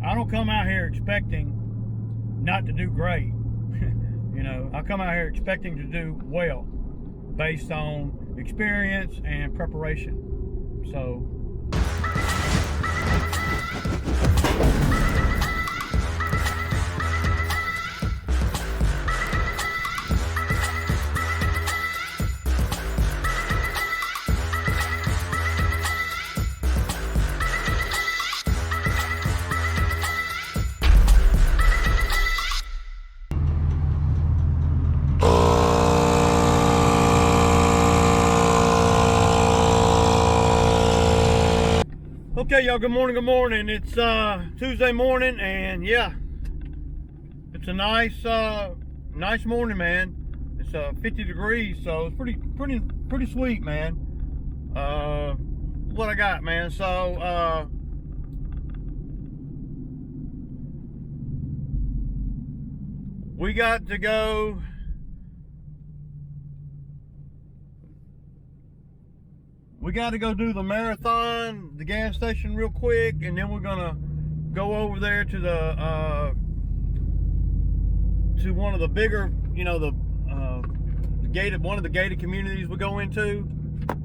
I don't come out here expecting not to do great. You know, I come out here expecting to do well based on experience and preparation. So okay, y'all, good morning. It's Tuesday morning, and yeah, it's a nice morning, man. It's 50 degrees, so it's pretty sweet, man. What I got, man? So we got to go. We got to go do the marathon, the gas station real quick, and then we're gonna go over there to the to one of the bigger, you know, the gated, one of the gated communities we go into,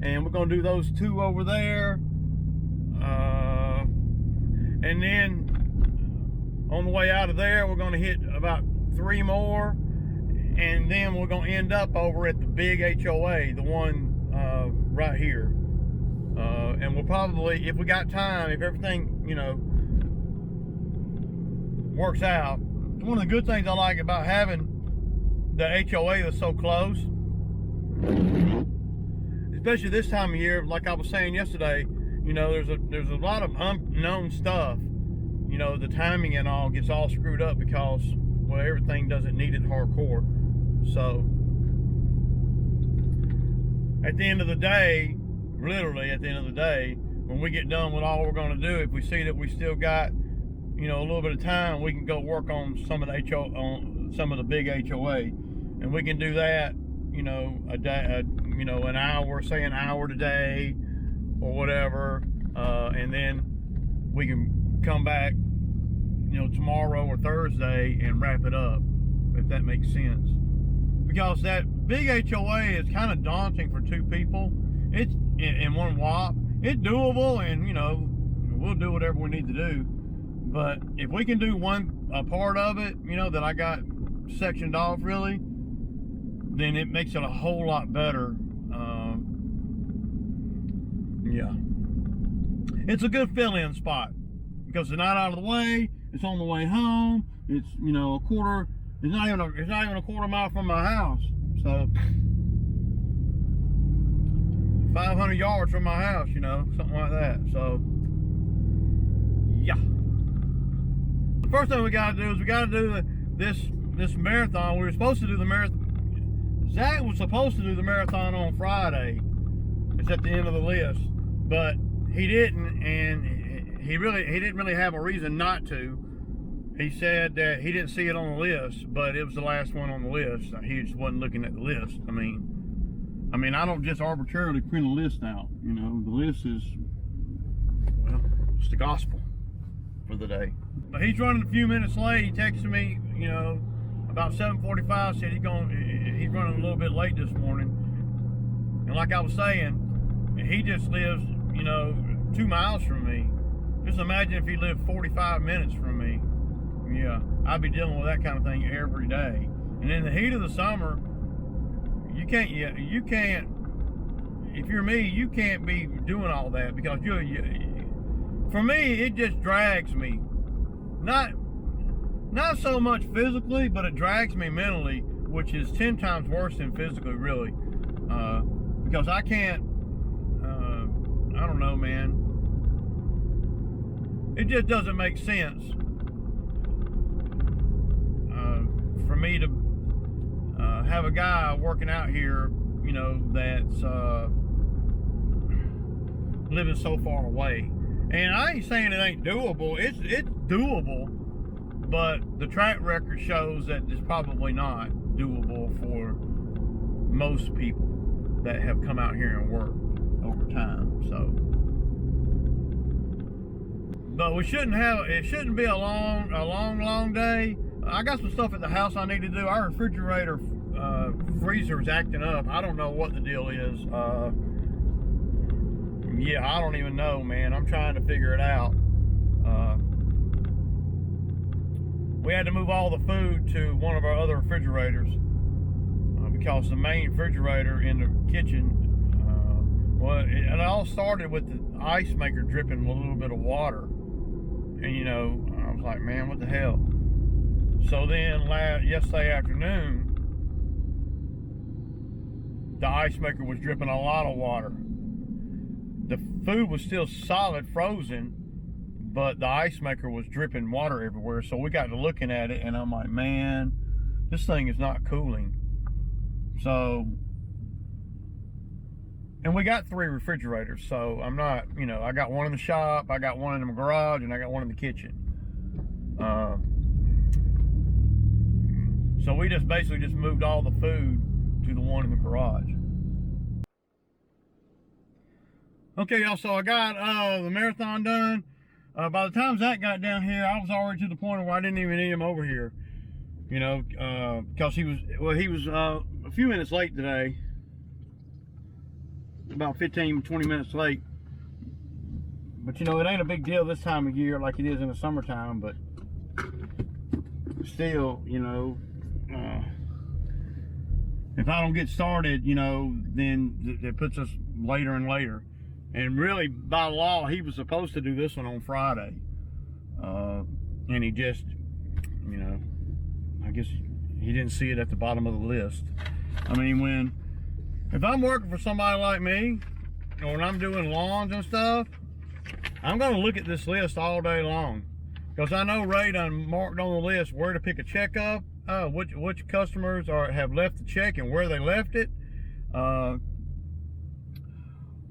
and we're gonna do those two over there, and then on the way out of there, we're gonna hit about 3 more, and then we're gonna end up over at the big HOA, the one right here. And we'll probably, if we got time, if everything, you know, works out. One of the good things I like about having the HOA that's so close, especially this time of year, like I was saying yesterday, you know, there's a lot of unknown stuff. You know, the timing and all gets all screwed up because, well, everything doesn't need it hardcore. So at the end of the day, literally at the end of the day, when we get done with all we're going to do, if we see that we still got, you know, a little bit of time, we can go work on some of the big HOA, and we can do that, you know, a day, you know, an hour, say an hour today or whatever, and then we can come back, you know, tomorrow or Thursday and wrap it up, if that makes sense. Because that big HOA is kind of daunting for 2 people. It's in one whop. It's doable, and you know, we'll do whatever we need to do. But if we can do a part of it, you know, that I got sectioned off really, then it makes it a whole lot better. Yeah, it's a good fill-in spot because it's not out of the way. It's on the way home. It's, you know, it's not even a quarter mile from my house. So 500 yards from my house, you know, something like that. So yeah, the first thing we got to do is we got to do this marathon. We were supposed to do the marathon. Zach was supposed to do the marathon on Friday. It's at the end of the list, but he didn't, and he didn't really have a reason not to. He said that he didn't see it on the list, but it was the last one on the list. He just wasn't looking at the list. I mean, I don't just arbitrarily print a list out. You know, the list is, well, it's the gospel for the day. But he's running a few minutes late. He texted me, you know, about 7:45. Said he's running a little bit late this morning. And like I was saying, he just lives, you know, 2 miles from me. Just imagine if he lived 45 minutes from me. Yeah, I'd be dealing with that kind of thing every day. And in the heat of the summer, you can't, if you're me, you can't be doing all that, because for me, it just drags me. Not so much physically, but it drags me mentally, which is 10 times worse than physically, really. Because I can't, I don't know, man. It just doesn't make sense for me to have a guy working out here, you know, that's living so far away. And I ain't saying it ain't doable. It's doable, but the track record shows that it's probably not doable for most people that have come out here and worked over time. So But it shouldn't be a long day. I got some stuff at the house I need to do. Our refrigerator freezer is acting up. I don't know what the deal is. Yeah, I don't even know, man. I'm trying to figure it out. We had to move all the food to one of our other refrigerators because the main refrigerator in the kitchen, it all started with the ice maker dripping a little bit of water. And, you know, I was like, man, what the hell? So then yesterday afternoon, the ice maker was dripping a lot of water. The food was still solid, frozen, but the ice maker was dripping water everywhere. So we got to looking at it, and I'm like, man, this thing is not cooling. So, and we got 3 refrigerators, so I'm not, you know, I got one in the shop, I got one in the garage, and I got one in the kitchen. So we just basically moved all the food to the one in the garage. Okay, y'all, so I got the marathon done. By the time Zach got down here, I was already to the point where I didn't even need him over here. You know, because he was a few minutes late today. About 15, 20 minutes late. But you know, it ain't a big deal this time of year like it is in the summertime, but still, you know, if I don't get started, you know, then it puts us later and later. And really, by law, he was supposed to do this one on Friday. And he just, you know, I guess he didn't see it at the bottom of the list. I mean, if I'm working for somebody like me, or when I'm doing lawns and stuff, I'm gonna look at this list all day long. Because I know Ray done marked on the list where to pick a check up, which customers have left the check and where they left it,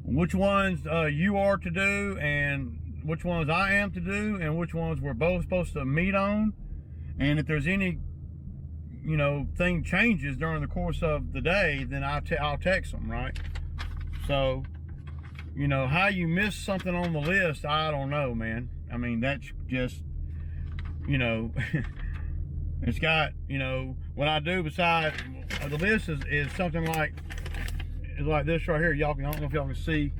which ones you are to do and which ones I am to do, and which ones we're both supposed to meet on. And if there's any, you know, thing changes during the course of the day, then I'll text them, right? So, you know, how you miss something on the list, I don't know, man. I mean, that's just, you know, it's got, you know, what I do besides the list is something like this right here. Y'all, I don't know if y'all can see.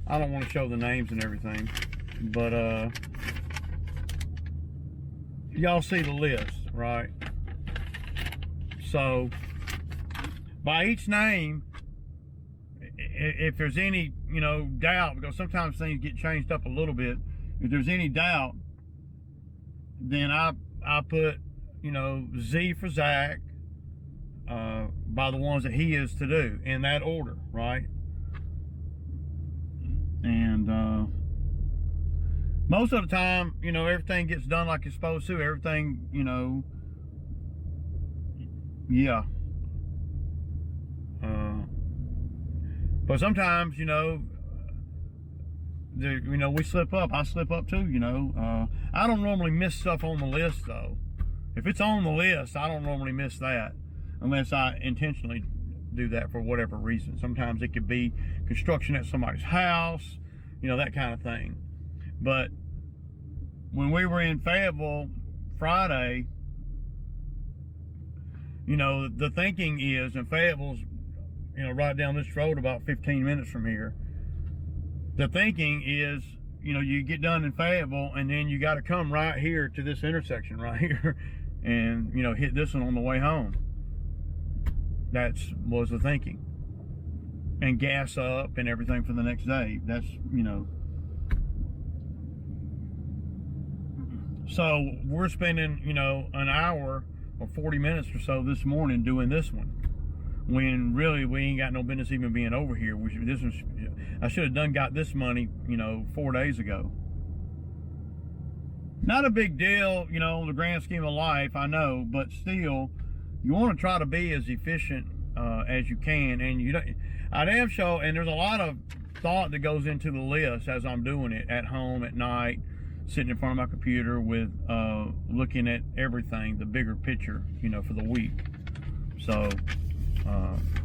I don't want to show the names and everything, but y'all see the list, right? So by each name, if there's any, you know, doubt, because sometimes things get changed up a little bit, if there's any doubt, then I put, you know, Z for Zach, by the ones that he is to do in that order, right? And most of the time, you know, everything gets done like it's supposed to. Everything, you know, yeah. But sometimes, you know, we slip up. I slip up too, you know. I don't normally miss stuff on the list, though. If it's on the list, I don't normally miss that unless I intentionally do that for whatever reason. Sometimes it could be construction at somebody's house, you know, that kind of thing. But when we were in Fayetteville Friday, you know, the thinking is, and Fayetteville's, you know, right down this road about 15 minutes from here. The thinking is, you know, you get done in Fayetteville and then you got to come right here to this intersection right here and, you know, hit this one on the way home. That was the thinking. And gas up and everything for the next day. That's, you know. So we're spending, you know, an hour or 40 minutes or so this morning doing this one, when really we ain't got no business even being over here. I should have got this money, you know, 4 days ago. Not a big deal, you know, in the grand scheme of life, I know, but still, you want to try to be as efficient as you can. And you don't, I damn sure, and there's a lot of thought that goes into the list as I'm doing it at home at night, sitting in front of my computer with looking at everything, the bigger picture, you know, for the week. So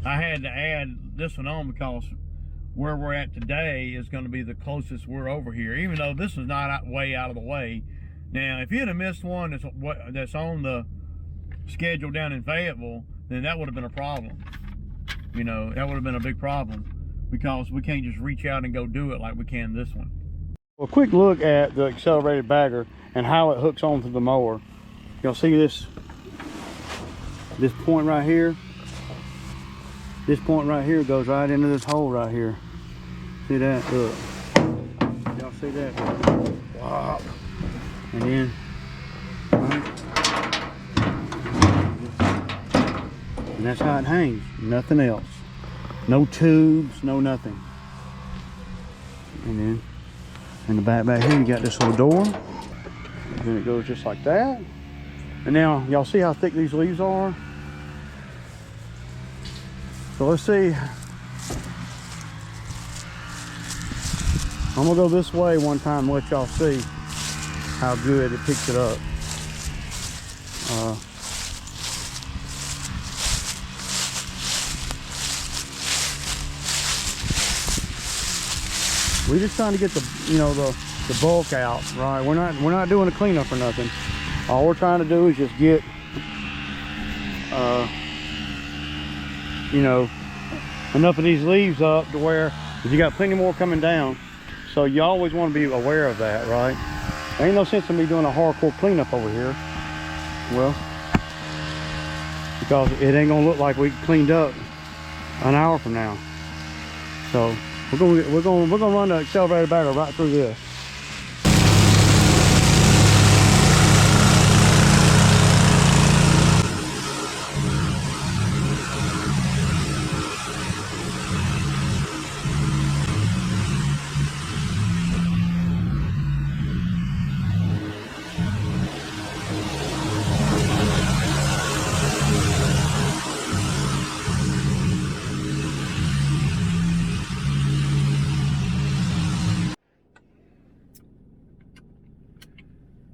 I had to add this one on because where we're at today is going to be the closest we're over here, even though this is not way out of the way. Now, if you'd have missed one that's on the schedule down in Fayetteville, then that would have been a problem. You know, that would have been a big problem, because we can't just reach out and go do it like we can this one. Well, a quick look at the accelerated bagger and how it hooks onto the mower. You'll see this point right here. This point right here goes right into this hole right here. See that? Look. Y'all see that? Wow. And then, right? And that's how it hangs. Nothing else. No tubes, no nothing. And then in the back here, you got this little door. And then it goes just like that. And now, y'all see how thick these leaves are? So let's see. I'm gonna go this way one time and let y'all see how good it picks it up. We're just trying to get the, you know, the bulk out, right? We're not doing a cleanup or nothing. All we're trying to do is just get, you know, enough of these leaves up to where you got plenty more coming down. So you always want to be aware of that, right? There ain't no sense in me doing a hardcore cleanup over here. Well, because it ain't gonna look like we cleaned up an hour from now. So we're gonna run the accelerated bagger right through this.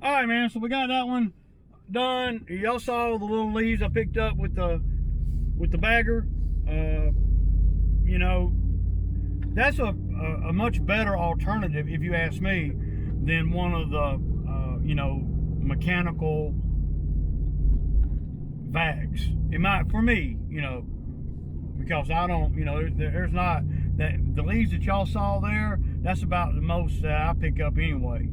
All right, man, so we got that one done. Y'all saw the little leaves I picked up with the bagger. You know, that's a much better alternative, if you ask me, than one of the you know, mechanical vags. It might, for me, you know, because I don't, you know, there's not that, the leaves that y'all saw there, that's about the most that I pick up anyway.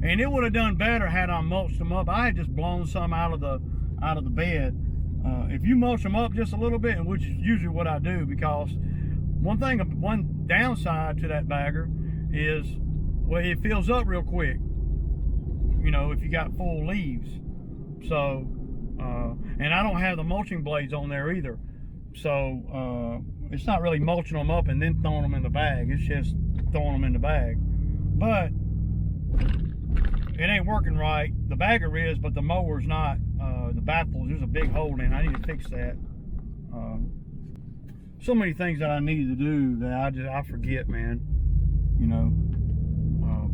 And it would have done better had I mulched them up. I had just blown some out of the bed. If you mulch them up just a little bit, which is usually what I do, because one downside to that bagger is, well, it fills up real quick, you know, if you got full leaves. So and I don't have the mulching blades on there either, so it's not really mulching them up and then throwing them in the bag. It's just throwing them in the bag. But it ain't working right. The bagger is, but the mower's not. The baffles, there's a big hole in it. I need to fix that. So many things that I need to do that I forget, man. You know.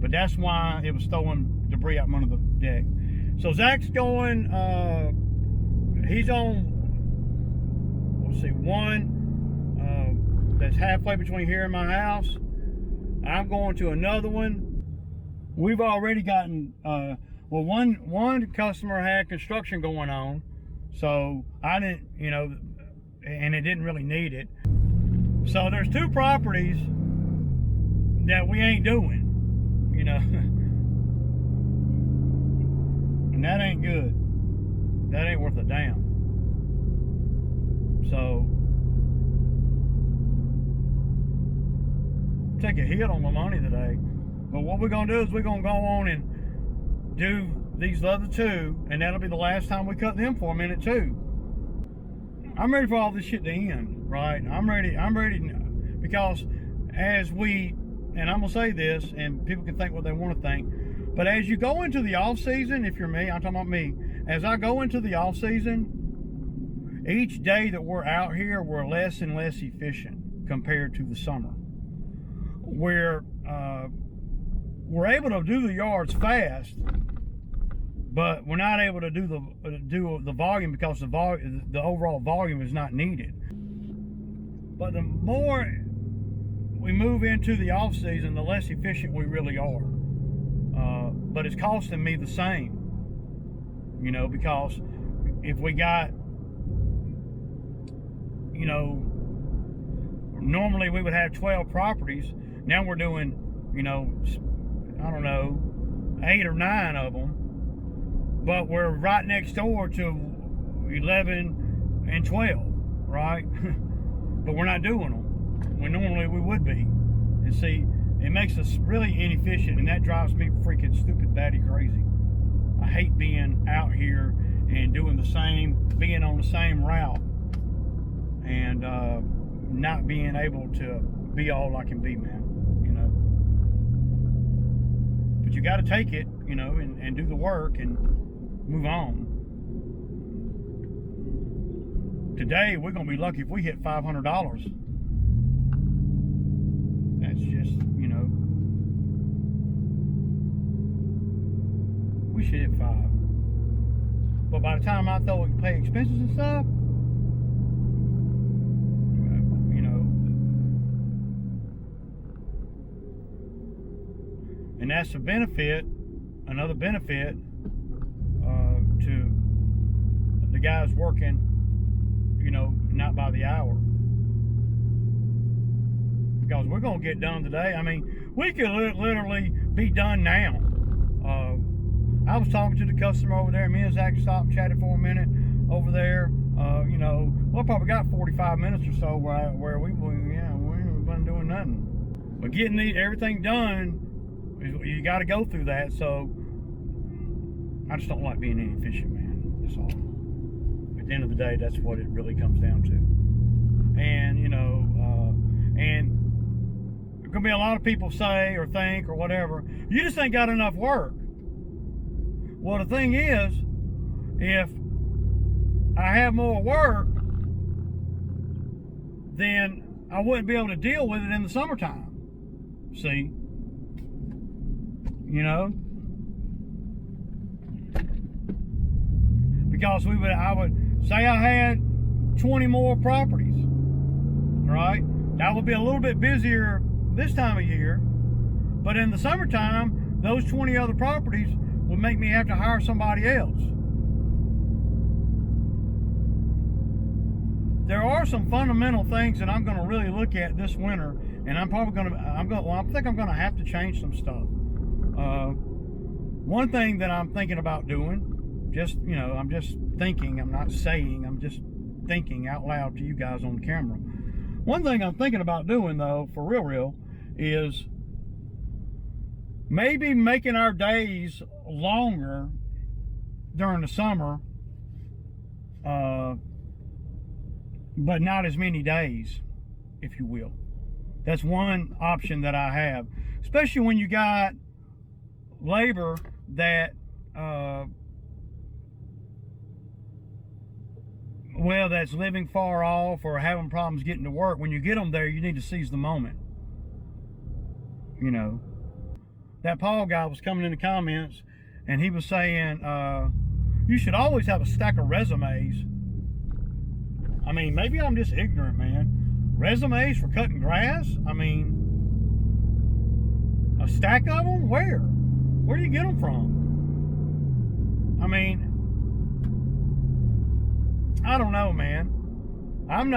But that's why it was throwing debris out from under the deck. So Zach's going. He's on. Let's see, one that's halfway between here and my house. I'm going to another one. We've already gotten, well, one customer had construction going on, so I didn't, you know, and it didn't really need it. So there's two properties that we ain't doing, you know, and that ain't good. That ain't worth a damn. So take a hit on my money today. But what we're gonna do is we're gonna go on and do these other two, and that'll be the last time we cut them for a minute too. I'm ready for all this shit to end, right? I'm ready, because as we, and I'm gonna say this, and people can think what they want to think, but as you go into the off season, if you're me, I'm talking about me, as I go into the off season, each day that we're out here, we're less and less efficient compared to the summer. We're able to do the yards fast, but we're not able to do the volume because the overall volume is not needed. But the more we move into the off season, the less efficient we really are. But it's costing me the same, you know, because if we got, you know, normally we would have 12 properties. Now we're doing, you know, I don't know, 8 or 9 of them, but we're right next door to 11 and 12, right? But we're not doing them when normally we would be. And see, it makes us really inefficient, and that drives me freaking stupid batty crazy. I hate being out here and doing the same, being on the same route, and not being able to be all I can be, man, you know. But you got to take it, you know, and do the work and move on. Today, we're going to be lucky if we hit $500. That's just, you know, we should hit 5. But by the time I thought we could pay expenses and stuff, you know, and that's a benefit, another benefit to the guys working, you know, not by the hour. Because we're going to get done today. I mean, we could literally be done now. I was talking to the customer over there. Me and Zach stopped and chatted for a minute over there. You know, we'll probably got 45 minutes or so where we haven't been doing nothing. But getting everything done, you got to go through that. So I just don't like being inefficient, man. That's all. At the end of the day, that's what it really comes down to. And, you know, and there's going to be a lot of people say or think or whatever, you just ain't got enough work. Well, the thing is, if I have more work, then I wouldn't be able to deal with it in the summertime. See? You know? Because I would say I had 20 more properties, right? That would be a little bit busier this time of year, but in the summertime, those 20 other properties would make me have to hire somebody else. There are some fundamental things that I'm going to really look at this winter, and I think I'm going to have to change some stuff. One thing that I'm thinking about doing, just, you know, I'm just thinking, I'm not saying, I'm just thinking out loud to you guys on camera. One thing I'm thinking about doing, though, for real, is maybe making our days longer during the summer, but not as many days, if you will. That's one option that I have, especially when you got labor that, well, that's living far off or having problems getting to work. When you get them there, you need to seize the moment. You know, that Paul guy was coming in the comments and he was saying, you should always have a stack of resumes. I mean, maybe I'm just ignorant, man. Resumes for cutting grass? I mean, a stack of them? Where? Where do you get them from? I mean, I don't know, man. I'm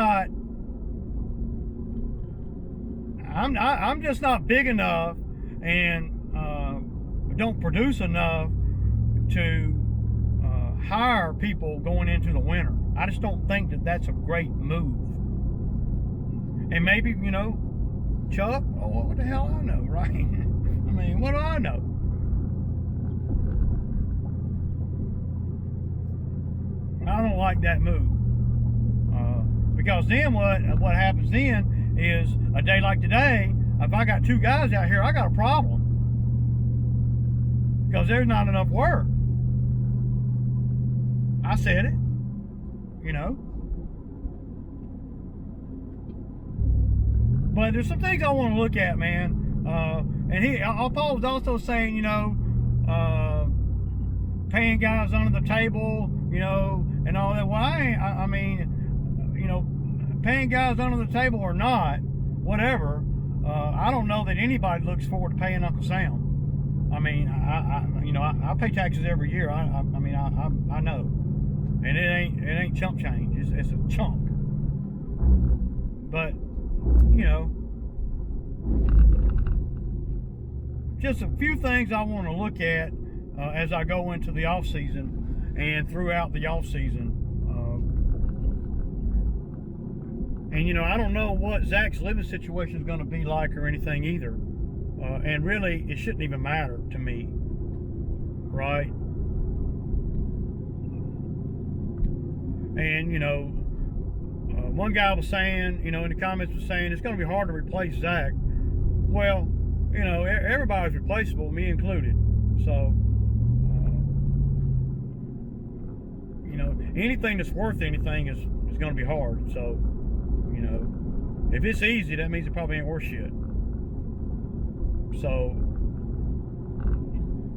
just not big enough and don't produce enough to hire people going into the winter. I just don't think that that's a great move. And maybe, you know, Chuck, oh, what the hell I know, right? I mean, what do I know? I don't like that move. Because then what happens then is a day like today, if I got 2 guys out here, I got a problem. Because there's not enough work. I said it, you know. But there's some things I want to look at, man. And Paul was also saying, you know, paying guys under the table, you know, and all that. Well, I mean, you know, paying guys under the table or not, whatever, I don't know that anybody looks forward to paying Uncle Sam. I mean, I pay taxes every year. I know, and it ain't chump change. It's a chunk. But just a few things I want to look at as I go into the off season and throughout the off season. And I don't know what Zach's living situation is going to be like or anything either. And really, it shouldn't even matter to me, right? And one guy was saying, in the comments was saying it's going to be hard to replace Zach. Well, everybody's replaceable, me included. So, anything that's worth anything is going to be hard. So, if it's easy, that means it probably ain't worth shit. So,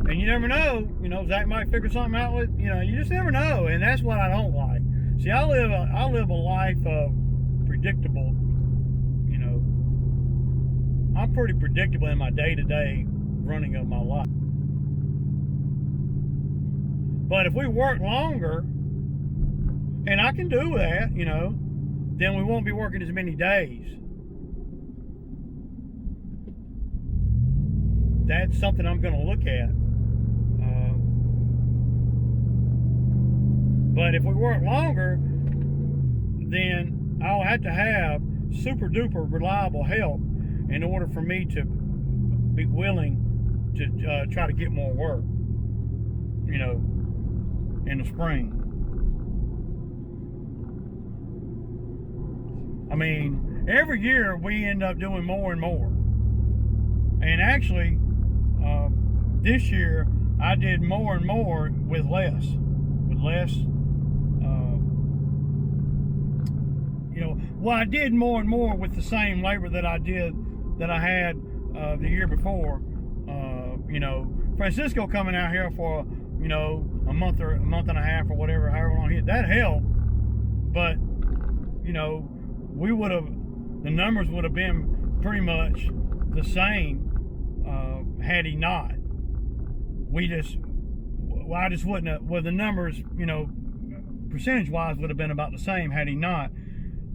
and you never know, Zach might figure something out with, you just never know. And that's what I don't like. See, I live a life of predictable, I'm pretty predictable in my day-to-day running of my life. But if we work longer, and I can do that, then we won't be working as many days. That's something I'm going to look at. But if we work longer, then I'll have to have super duper reliable help in order for me to be willing to try to get more work, in the spring. I mean, every year we end up doing more and more. And actually, this year I did more and more with less. Well, I did more and more with the same labor that I had the year before. Francisco coming out here for a month and a half or whatever, however long that helped. But the numbers would have been pretty much the same had he not. I just wouldn't have. Well, the numbers, percentage-wise, would have been about the same had he not,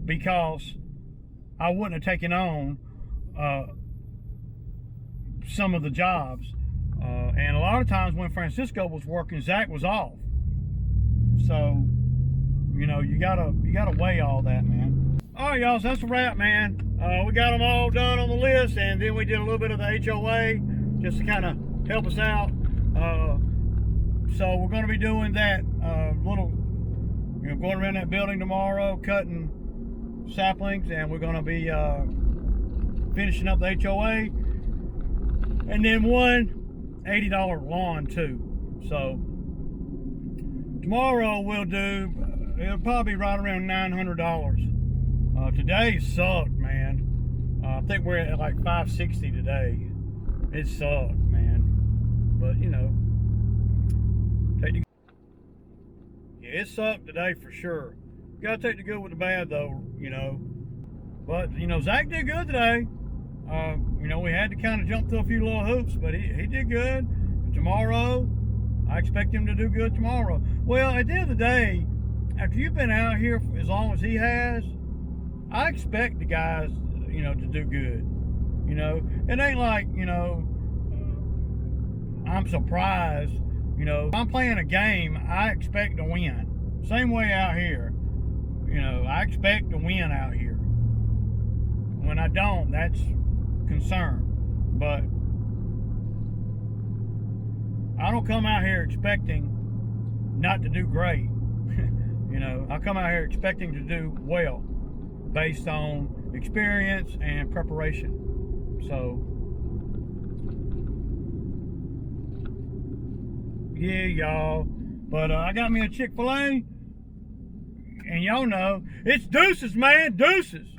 because I wouldn't have taken on some of the jobs. And a lot of times when Francisco was working, Zach was off. So, you gotta weigh all that, man. All right, y'all, so that's a wrap, man. We got them all done on the list, and then we did a little bit of the HOA just to kind of help us out. So we're going to be doing that little, going around that building tomorrow, cutting saplings, and we're going to be finishing up the HOA, and then one $80 lawn too. So tomorrow we'll do, it'll probably be right around $900. Today sucked, man. I think we're at like $560 today. It sucked, man. But it sucked today for sure. You gotta take the good with the bad though, But Zach did good today. We had to kind of jump through a few little hoops, but he did good. And tomorrow, I expect him to do good tomorrow. Well, at the end of the day, after you've been out here for as long as he has, I expect the guys, to do good. It ain't like, I'm surprised. If I'm playing a game, I expect to win. Same way out here. I expect to win out here. When I don't, that's concern. But I don't come out here expecting not to do great. I come out here expecting to do well based on experience and preparation. So, yeah, y'all. But I got me a Chick-fil-A, and y'all know, it's deuces, man, deuces.